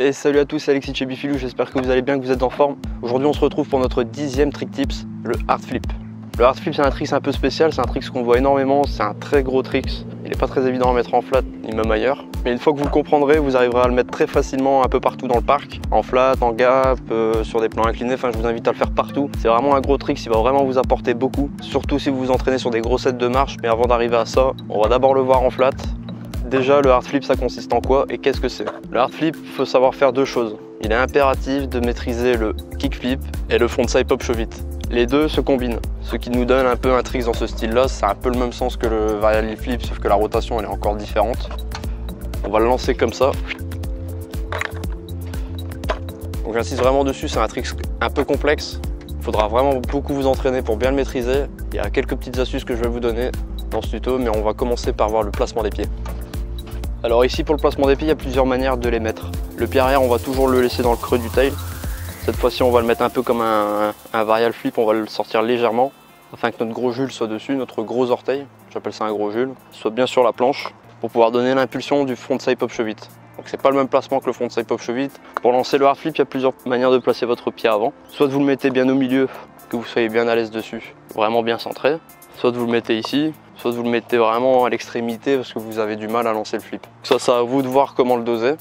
Et salut à tous, c'est Alexis de chez Bifilou, j'espère que vous allez bien, que vous êtes en forme. Aujourd'hui on se retrouve pour notre 10e trick tips, le hard flip. Le hard flip c'est un trick un peu spécial, c'est un trick qu'on voit énormément, c'est un très gros trick. Il n'est pas très évident à mettre en flat, ni même ailleurs. Mais une fois que vous le comprendrez, vous arriverez à le mettre très facilement un peu partout dans le parc. En flat, en gap, sur des plans inclinés, enfin je vous invite à le faire partout. C'est vraiment un gros trick, il va vraiment vous apporter beaucoup. Surtout si vous vous entraînez sur des gros sets de marche. Mais avant d'arriver à ça, on va d'abord le voir en flat. Déjà, le hard flip, ça consiste en quoi et qu'est-ce que c'est? Le hard flip, il faut savoir faire deux choses. Il est impératif de maîtriser le kick flip et le frontside pop shove it. Les deux se combinent, ce qui nous donne un peu un trick dans ce style-là. C'est un peu le même sens que le varial heel flip, sauf que la rotation, elle est encore différente. On va le lancer comme ça. Donc j'insiste vraiment dessus, c'est un trick un peu complexe. Il faudra vraiment beaucoup vous entraîner pour bien le maîtriser. Il y a quelques petites astuces que je vais vous donner dans ce tuto, mais on va commencer par voir le placement des pieds. Alors ici pour le placement des pieds, il y a plusieurs manières de les mettre. Le pied arrière, on va toujours le laisser dans le creux du tail. Cette fois-ci, on va le mettre un peu comme un varial flip, on va le sortir légèrement afin que notre gros jule soit dessus, notre gros orteil, j'appelle ça un gros jule, soit bien sur la planche pour pouvoir donner l'impulsion du frontside pop shove it. Donc c'est pas le même placement que le frontside pop shove it. Pour lancer le hard flip, il y a plusieurs manières de placer votre pied avant. Soit vous le mettez bien au milieu, que vous soyez bien à l'aise dessus, vraiment bien centré. Soit vous le mettez ici, soit vous le mettez vraiment à l'extrémité parce que vous avez du mal à lancer le flip. Ça, c'est à vous de voir comment le doser.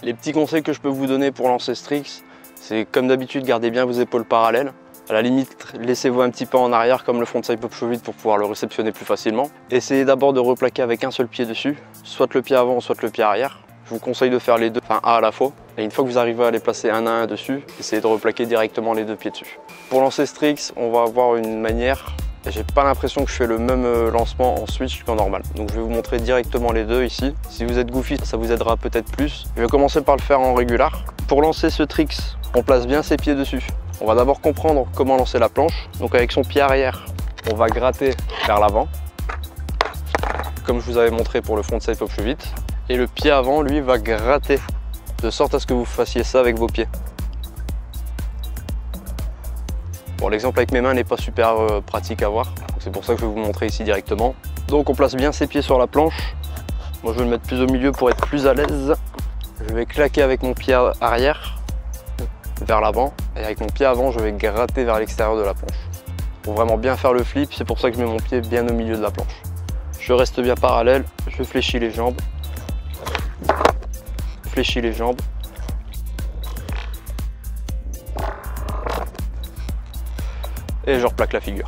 Les petits conseils que je peux vous donner pour lancer ce trick, c'est comme d'habitude, gardez bien vos épaules parallèles. À la limite, laissez-vous un petit peu en arrière comme le frontside pop shove it pour pouvoir le réceptionner plus facilement. Essayez d'abord de replaquer avec un seul pied dessus, soit le pied avant, soit le pied arrière. Je vous conseille de faire les deux, enfin un à la fois. Et une fois que vous arrivez à les placer un à un dessus, essayez de replaquer directement les deux pieds dessus. Pour lancer ce trick, on va avoir une manière. J'ai pas l'impression que je fais le même lancement en switch qu'en normal. Donc je vais vous montrer directement les deux ici. Si vous êtes goofy, ça vous aidera peut-être plus. Je vais commencer par le faire en régular. Pour lancer ce trick, on place bien ses pieds dessus. On va d'abord comprendre comment lancer la planche. Donc avec son pied arrière, on va gratter vers l'avant, comme je vous avais montré pour le frontside pop shove it. Et le pied avant, lui, va gratter, de sorte à ce que vous fassiez ça avec vos pieds. Bon, l'exemple avec mes mains n'est pas super pratique à voir, c'est pour ça que je vais vous montrer ici directement. Donc on place bien ses pieds sur la planche. Moi je vais le mettre plus au milieu pour être plus à l'aise. Je vais claquer avec mon pied arrière vers l'avant et avec mon pied avant je vais gratter vers l'extérieur de la planche. Pour vraiment bien faire le flip, c'est pour ça que je mets mon pied bien au milieu de la planche. Je reste bien parallèle, je fléchis les jambes. Fléchis les jambes. Et je replaque la figure.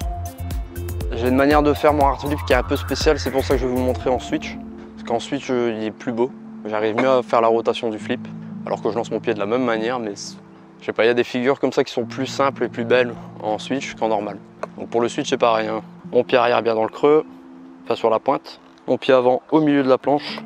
J'ai une manière de faire mon hard flip qui est un peu spéciale, c'est pour ça que je vais vous le montrer en switch. Parce qu'en switch, il est plus beau. J'arrive mieux à faire la rotation du flip, alors que je lance mon pied de la même manière, mais je sais pas, il y a des figures comme ça qui sont plus simples et plus belles en switch qu'en normal. Donc pour le switch, c'est pareil, hein. Mon pied arrière bien dans le creux, enfin sur la pointe. Mon pied avant au milieu de la planche.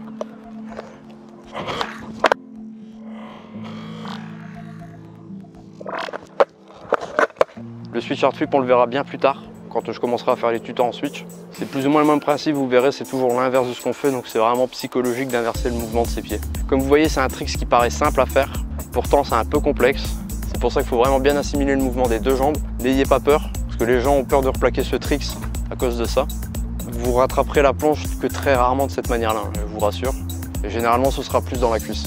Le switch hard flip, on le verra bien plus tard, quand je commencerai à faire les tutos en switch. C'est plus ou moins le même principe, vous verrez, c'est toujours l'inverse de ce qu'on fait, donc c'est vraiment psychologique d'inverser le mouvement de ses pieds. Comme vous voyez, c'est un trick qui paraît simple à faire, pourtant c'est un peu complexe. C'est pour ça qu'il faut vraiment bien assimiler le mouvement des deux jambes. N'ayez pas peur, parce que les gens ont peur de replaquer ce trick à cause de ça. Vous rattraperez la planche que très rarement de cette manière-là, je vous rassure. Et généralement, ce sera plus dans la cuisse.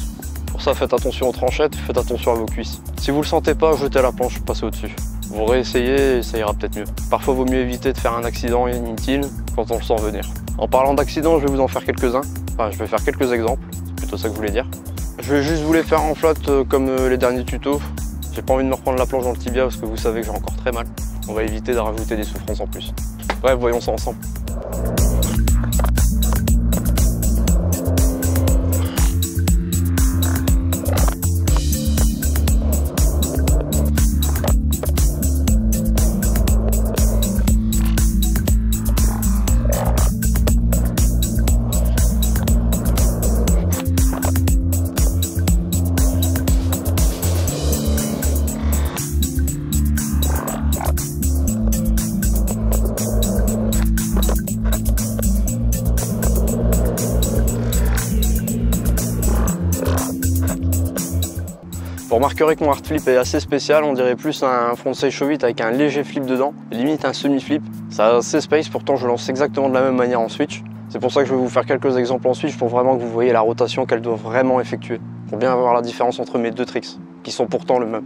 Pour ça, faites attention aux tranchettes, faites attention à vos cuisses. Si vous ne le sentez pas, jetez la planche, passez au-dessus. Vous réessayez et ça ira peut-être mieux. Parfois, il vaut mieux éviter de faire un accident inutile quand on le sent venir. En parlant d'accident, je vais vous en faire quelques-uns. Enfin, je vais faire quelques exemples, c'est plutôt ça que je voulais dire. Je vais juste vous les faire en flat comme les derniers tutos. J'ai pas envie de me reprendre la planche dans le tibia parce que vous savez que j'ai encore très mal. On va éviter de rajouter des souffrances en plus. Bref, voyons ça ensemble. Vous remarquerez que mon hard flip est assez spécial, on dirait plus un frontside shove it avec un léger flip dedans, limite un semi-flip. Ça a assez space, pourtant je lance exactement de la même manière en switch. C'est pour ça que je vais vous faire quelques exemples en switch pour vraiment que vous voyez la rotation qu'elle doit vraiment effectuer. pour bien voir la différence entre mes deux tricks, qui sont pourtant le même.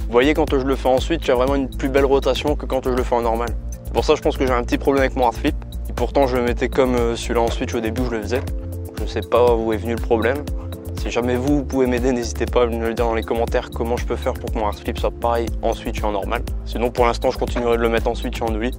Vous voyez, quand je le fais ensuite, il y a vraiment une plus belle rotation que quand je le fais en normal. Pour ça, je pense que j'ai un petit problème avec mon hard flip. Et pourtant, je le mettais comme celui-là en switch au début où je le faisais. Je ne sais pas où est venu le problème. Si jamais vous pouvez m'aider, n'hésitez pas à me le dire dans les commentaires comment je peux faire pour que mon hard flip soit pareil en switch et en normal. Sinon, pour l'instant, je continuerai de le mettre en switch et en ollie,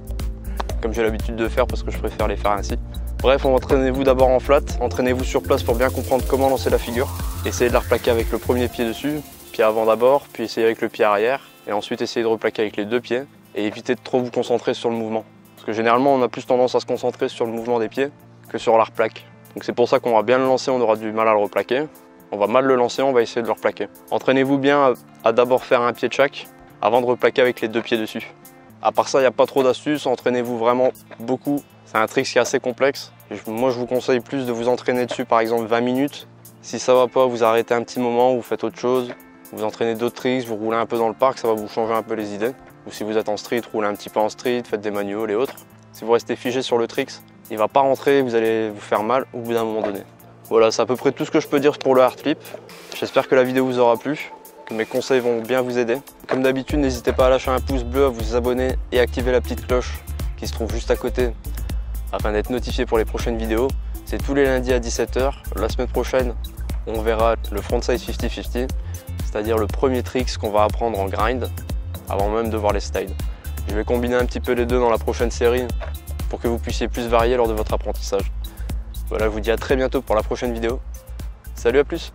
comme j'ai l'habitude de faire parce que je préfère les faire ainsi. Bref, entraînez-vous d'abord en flat, entraînez-vous sur place pour bien comprendre comment lancer la figure. Essayez de la replaquer avec le premier pied dessus, pied avant d'abord, puis essayez avec le pied arrière, et ensuite essayez de replaquer avec les deux pieds, et évitez de trop vous concentrer sur le mouvement. Parce que généralement, on a plus tendance à se concentrer sur le mouvement des pieds que sur la replaque. Donc c'est pour ça qu'on va bien le lancer, on aura du mal à le replaquer. On va mal le lancer, on va essayer de le replaquer. Entraînez-vous bien à d'abord faire un pied de chaque, avant de replaquer avec les deux pieds dessus. À part ça, il n'y a pas trop d'astuces, entraînez-vous vraiment beaucoup. C'est un trick qui est assez complexe. Moi, je vous conseille plus de vous entraîner dessus, par exemple 20 minutes. Si ça va pas, vous arrêtez un petit moment, vous faites autre chose. Vous entraînez d'autres tricks, vous roulez un peu dans le parc, ça va vous changer un peu les idées. Ou si vous êtes en street, roulez un petit peu en street, faites des manuals et autres. Si vous restez figé sur le tricks, il ne va pas rentrer, vous allez vous faire mal au bout d'un moment donné. Voilà, c'est à peu près tout ce que je peux dire pour le hard flip. J'espère que la vidéo vous aura plu, que mes conseils vont bien vous aider. Comme d'habitude, n'hésitez pas à lâcher un pouce bleu, à vous abonner et activer la petite cloche qui se trouve juste à côté afin d'être notifié pour les prochaines vidéos. C'est tous les lundis à 17 h. La semaine prochaine, on verra le frontside 50-50. C'est-à-dire le premier trick qu'on va apprendre en grind avant même de voir les slides. Je vais combiner un petit peu les deux dans la prochaine série pour que vous puissiez plus varier lors de votre apprentissage. Voilà, je vous dis à très bientôt pour la prochaine vidéo. Salut, à plus!